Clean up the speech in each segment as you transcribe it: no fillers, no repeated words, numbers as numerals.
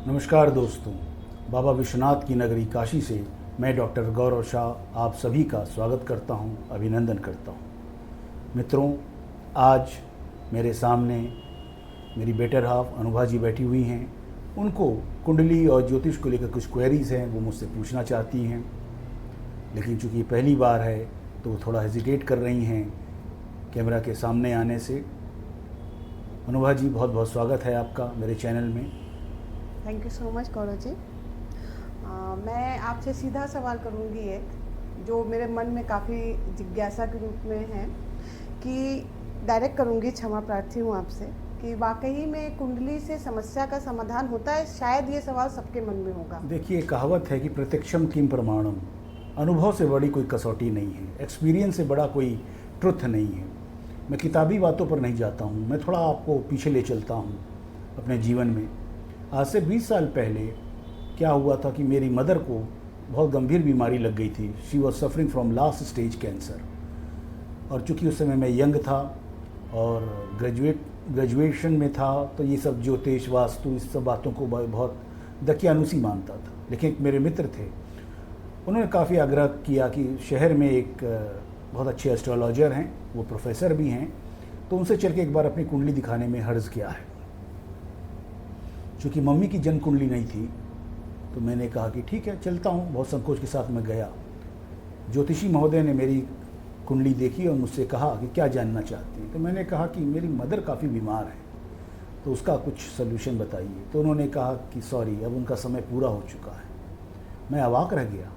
नमस्कार दोस्तों, बाबा विश्वनाथ की नगरी काशी से मैं डॉक्टर गौरव शाह आप सभी का स्वागत करता हूं, अभिनंदन करता हूं। मित्रों, आज मेरे सामने मेरी बेटर हाफ अनुभा जी बैठी हुई हैं। उनको कुंडली और ज्योतिष को लेकर कुछ क्वेरीज़ हैं, वो मुझसे पूछना चाहती हैं, लेकिन चूँकि ये पहली बार है तो वो थोड़ा हेजिटेट कर रही हैं कैमरा के सामने आने से। अनुभा जी, बहुत बहुत स्वागत है आपका मेरे चैनल में। Thank you so much Gaurav ji. मैं आपसे सीधा सवाल करूंगी, एक जो मेरे मन में काफ़ी जिज्ञासा के रूप में है कि डायरेक्ट करूंगी, क्षमा प्रार्थी हूँ आपसे, कि वाकई में कुंडली से समस्या का समाधान होता है। शायद ये सवाल सबके मन में होगा। देखिए, कहावत है कि प्रत्यक्षम किम प्रमाणम। अनुभव से बड़ी कोई कसौटी नहीं है, एक्सपीरियंस से बड़ा कोई ट्रुथ नहीं है। मैं किताबी बातों पर नहीं जाता हूँ, मैं थोड़ा आपको पीछे ले चलता हूँ अपने जीवन में। आज से 20 साल पहले क्या हुआ था कि मेरी मदर को बहुत गंभीर बीमारी लग गई थी। She was suffering from last stage cancer. और चूँकि उस समय मैं यंग था और ग्रेजुएशन में था, तो ये सब ज्योतिष, वास्तु, इस सब बातों को बहुत दकियानुसी मानता था। लेकिन एक मेरे मित्र थे, उन्होंने काफ़ी आग्रह किया कि शहर में एक बहुत अच्छे एस्ट्रोलॉजर हैं, वो प्रोफेसर भी हैं, तो उनसे चल के एक बार अपनी कुंडली दिखाने में हर्ज किया है। चूँकि मम्मी की जन्म कुंडली नहीं थी, तो मैंने कहा कि ठीक है, चलता हूँ। बहुत संकोच के साथ मैं गया। ज्योतिषी महोदय ने मेरी कुंडली देखी और मुझसे कहा कि क्या जानना चाहती हैं। तो मैंने कहा कि मेरी मदर काफ़ी बीमार है, तो उसका कुछ सलूशन बताइए। तो उन्होंने कहा कि सॉरी, अब उनका समय पूरा हो चुका है। मैं अवाक रह गया,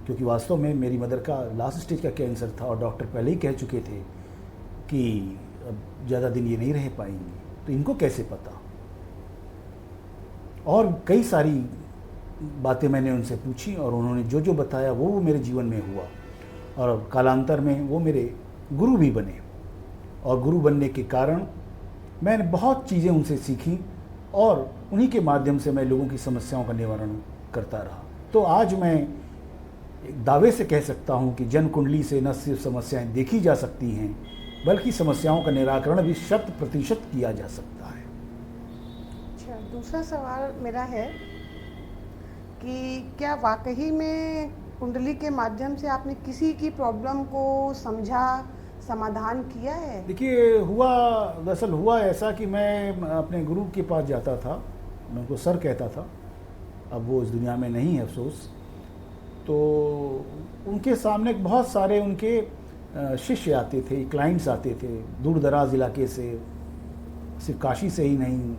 क्योंकि वास्तव में मेरी मदर का लास्ट स्टेज का कैंसर था और डॉक्टर पहले ही कह चुके थे कि अब ज़्यादा दिन ये नहीं रह पाएंगी। तो इनको कैसे पता? और कई सारी बातें मैंने उनसे पूछी और उन्होंने जो जो बताया वो मेरे जीवन में हुआ। और कालांतर में वो मेरे गुरु भी बने, और गुरु बनने के कारण मैंने बहुत चीज़ें उनसे सीखी और उन्हीं के माध्यम से मैं लोगों की समस्याओं का निवारण करता रहा। तो आज मैं एक दावे से कह सकता हूँ कि जन्म कुंडली से न सिर्फ समस्याएं देखी जा सकती हैं, बल्कि समस्याओं का निराकरण भी 100% किया जा सकता है। अच्छा, दूसरा सवाल मेरा है कि क्या वाकई में कुंडली के माध्यम से आपने किसी की प्रॉब्लम को समझा, समाधान किया है? देखिए, दरअसल हुआ ऐसा कि मैं अपने गुरु के पास जाता था, मैं उनको सर कहता था, अब वो इस दुनिया में नहीं है अफसोस। तो उनके सामने बहुत सारे उनके शिष्य आते थे, क्लाइंट्स आते थे, दूर दराज इलाके से, सिर्फ काशी से ही नहीं,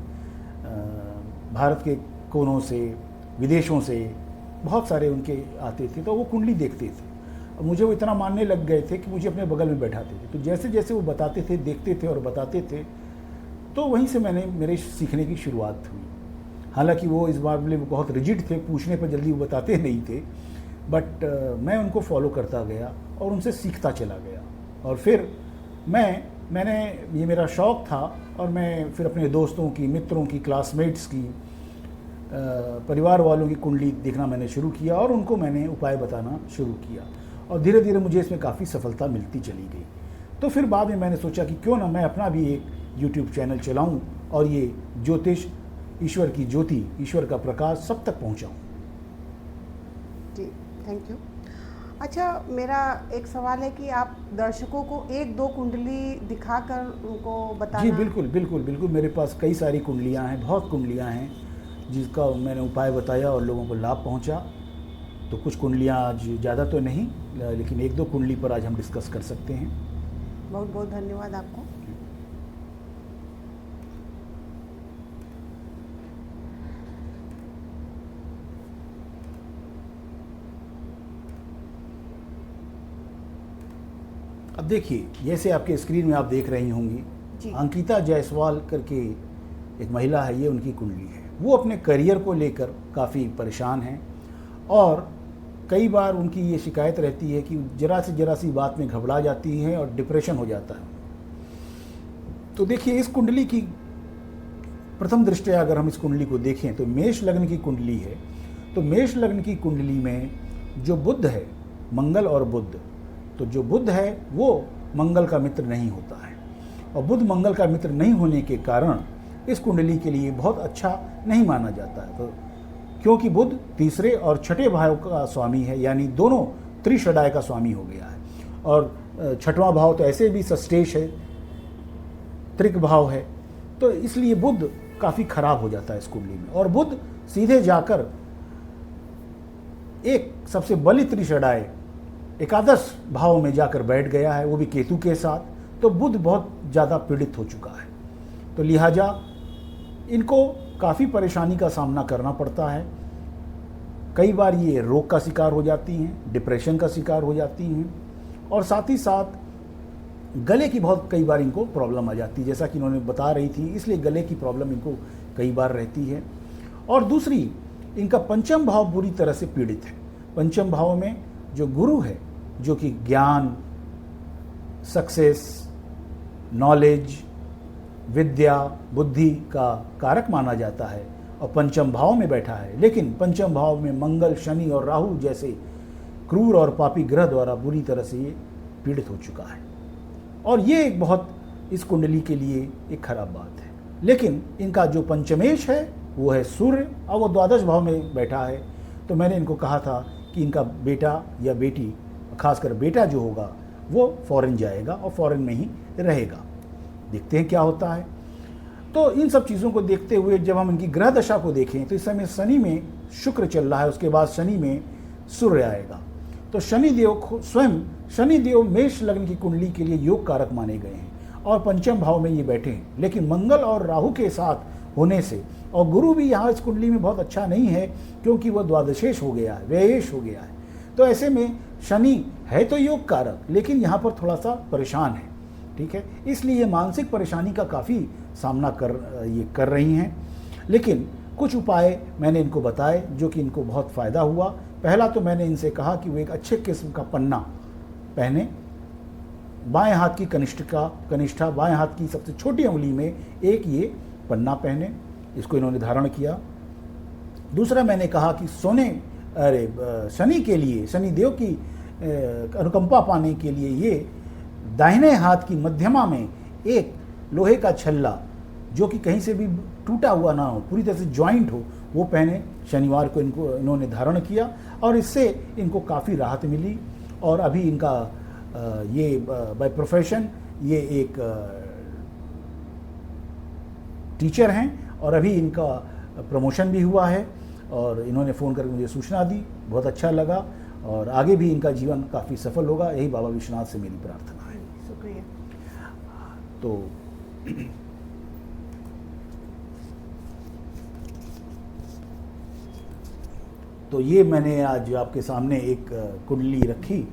भारत के कोनों से, विदेशों से बहुत सारे उनके आते थे। तो वो कुंडली देखते थे और मुझे वो इतना मानने लग गए थे कि मुझे अपने बगल में बैठाते थे। तो जैसे जैसे वो बताते थे, देखते थे और बताते थे, तो वहीं से मेरे सीखने की शुरुआत हुई। हालांकि वो इस मामले में बहुत रिजिड थे, पूछने पर जल्दी वो बताते नहीं थे, बट मैं उनको फॉलो करता गया और उनसे सीखता चला गया। और फिर मैंने ये मेरा शौक़ था और मैं फिर अपने दोस्तों की, मित्रों की, क्लासमेट्स की, परिवार वालों की कुंडली देखना मैंने शुरू किया और उनको मैंने उपाय बताना शुरू किया और धीरे धीरे मुझे इसमें काफ़ी सफलता मिलती चली गई। तो फिर बाद में मैंने सोचा कि क्यों ना मैं अपना भी एक YouTube चैनल चलाऊं और ये ज्योतिष, ईश्वर की ज्योति, ईश्वर का प्रकाश सब तक पहुंचाऊं। जी, थैंक यू। अच्छा, मेरा एक सवाल है कि आप दर्शकों को 1-2 कुंडली दिखाकर उनको बताना। जी बिल्कुल बिल्कुल बिल्कुल, मेरे पास कई सारी कुंडलियाँ हैं, बहुत कुंडलियाँ हैं जिसका मैंने उपाय बताया और लोगों को लाभ पहुंचा। तो कुछ कुंडलियाँ आज ज़्यादा तो नहीं, लेकिन 1-2 कुंडली पर आज हम डिस्कस कर सकते हैं। बहुत बहुत धन्यवाद आपको। अब देखिए, जैसे आपके स्क्रीन में आप देख रही होंगी, अंकिता जायसवाल करके एक महिला है, ये उनकी कुंडली है। वो अपने करियर को लेकर काफ़ी परेशान हैं और कई बार उनकी ये शिकायत रहती है कि जरा सी बात में घबरा जाती हैं और डिप्रेशन हो जाता है। तो देखिए, इस कुंडली की प्रथम दृष्टया अगर हम इस कुंडली को देखें तो मेष लग्न की कुंडली है। तो मेष लग्न की कुंडली में जो बुध है, मंगल और बुध, तो जो बुध है वो मंगल का मित्र नहीं होता है और बुध मंगल का मित्र नहीं होने के कारण इस कुंडली के लिए बहुत अच्छा नहीं माना जाता है। तो क्योंकि बुध तीसरे और छठे भाव का स्वामी है, यानी दोनों त्रिषडाय का स्वामी हो गया है। और छठवां भाव तो ऐसे भी सस्टेश है, त्रिक भाव है, तो इसलिए बुध काफ़ी खराब हो जाता है इस कुंडली में। और बुध सीधे जाकर एक सबसे बली त्रिषडाय एकादश भाव में जाकर बैठ गया है, वो भी केतु के साथ। तो बुध बहुत ज़्यादा पीड़ित हो चुका है, तो लिहाजा इनको काफ़ी परेशानी का सामना करना पड़ता है। कई बार ये रोग का शिकार हो जाती हैं, डिप्रेशन का शिकार हो जाती हैं, और साथ ही साथ गले की बहुत कई बार इनको प्रॉब्लम आ जाती है, जैसा कि इन्होंने बता रही थी, इसलिए गले की प्रॉब्लम इनको कई बार रहती है। और दूसरी, इनका पंचम भाव बुरी तरह से पीड़ित है। पंचम भाव में जो गुरु है, जो कि ज्ञान, सक्सेस, नॉलेज, विद्या, बुद्धि का कारक माना जाता है, और पंचम भाव में बैठा है। लेकिन पंचम भाव में मंगल, शनि और राहु जैसे क्रूर और पापी ग्रह द्वारा बुरी तरह से ये पीड़ित हो चुका है, और ये एक बहुत इस कुंडली के लिए एक खराब बात है। लेकिन इनका जो पंचमेश है वो है सूर्य, और वो द्वादश भाव में बैठा है। तो मैंने इनको कहा था कि इनका बेटा या बेटी, खासकर बेटा जो होगा, वो फॉरेन जाएगा और फॉरेन में ही रहेगा। देखते हैं क्या होता है। तो इन सब चीज़ों को देखते हुए जब हम इनकी ग्रह दशा को देखें तो इस समय शनि में शुक्र चल रहा है, उसके बाद शनि में सूर्य आएगा। तो शनिदेव स्वयं, शनिदेव मेष लग्न की कुंडली के लिए योग कारक माने गए हैं, और पंचम भाव में ये बैठे हैं। लेकिन मंगल और राहु के साथ होने से, और गुरु भी यहाँ इस कुंडली में बहुत अच्छा नहीं है, क्योंकि वह द्वादशेश हो गया है, व्ययेश हो गया है। तो ऐसे में शनि है तो योग कारक, लेकिन यहाँ पर थोड़ा सा परेशान है, ठीक है। इसलिए मानसिक परेशानी का काफ़ी सामना कर रही हैं। लेकिन कुछ उपाय मैंने इनको बताए जो कि इनको बहुत फ़ायदा हुआ। पहला तो मैंने इनसे कहा कि वो एक अच्छे किस्म का पन्ना पहने, बाएं हाथ की कनिष्ठा बाएं हाथ की सबसे छोटी उंगली में एक ये पन्ना पहने, इसको इन्होंने धारण किया। दूसरा मैंने कहा कि शनि के लिए, शनि देव की अनुकंपा पाने के लिए ये दाहिने हाथ की मध्यमा में एक लोहे का छल्ला, जो कि कहीं से भी टूटा हुआ ना हो, पूरी तरह से जॉइंट हो, वो पहने। शनिवार को इन्होंने धारण किया, और इससे इनको काफ़ी राहत मिली। और अभी इनका ये बाय प्रोफेशन ये एक टीचर हैं, और अभी इनका प्रमोशन भी हुआ है, और इन्होंने फ़ोन करके मुझे सूचना दी, बहुत अच्छा लगा, और आगे भी इनका जीवन काफ़ी सफल होगा, यही बाबा विश्वनाथ से मेरी प्रार्थना है। शुक्रिया। तो ये मैंने आज आपके सामने एक कुंडली रखी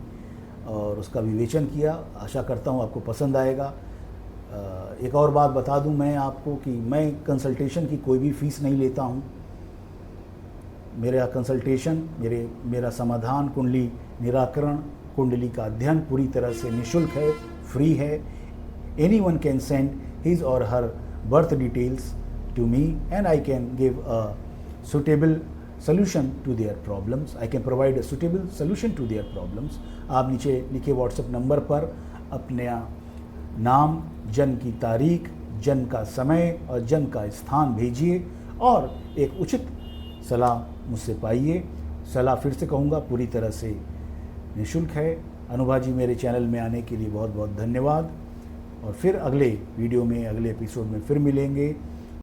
और उसका विवेचन किया। आशा करता हूँ आपको पसंद आएगा। एक और बात बता दूं मैं आपको कि मैं कंसल्टेशन की कोई भी फ़ीस नहीं लेता हूँ। मेरा कंसल्टेशन, मेरा समाधान, कुंडली निराकरण, कुंडली का अध्ययन पूरी तरह से निःशुल्क है, फ्री है। Anyone can send his or her birth details to me and I can give a suitable solution to their problems. I can provide a suitable solution to their problems. आप नीचे लिखे व्हाट्सएप नंबर पर अपने नाम, जन्म की तारीख, जन्म का समय और जन्म का स्थान भेजिए और एक उचित सलाह मुझसे पाइए। सलाह फिर से कहूँगा, पूरी तरह से निःशुल्क है। अनुभा जी, मेरे चैनल में आने के लिए बहुत बहुत धन्यवाद, और फिर अगले वीडियो में, अगले एपिसोड में फिर मिलेंगे।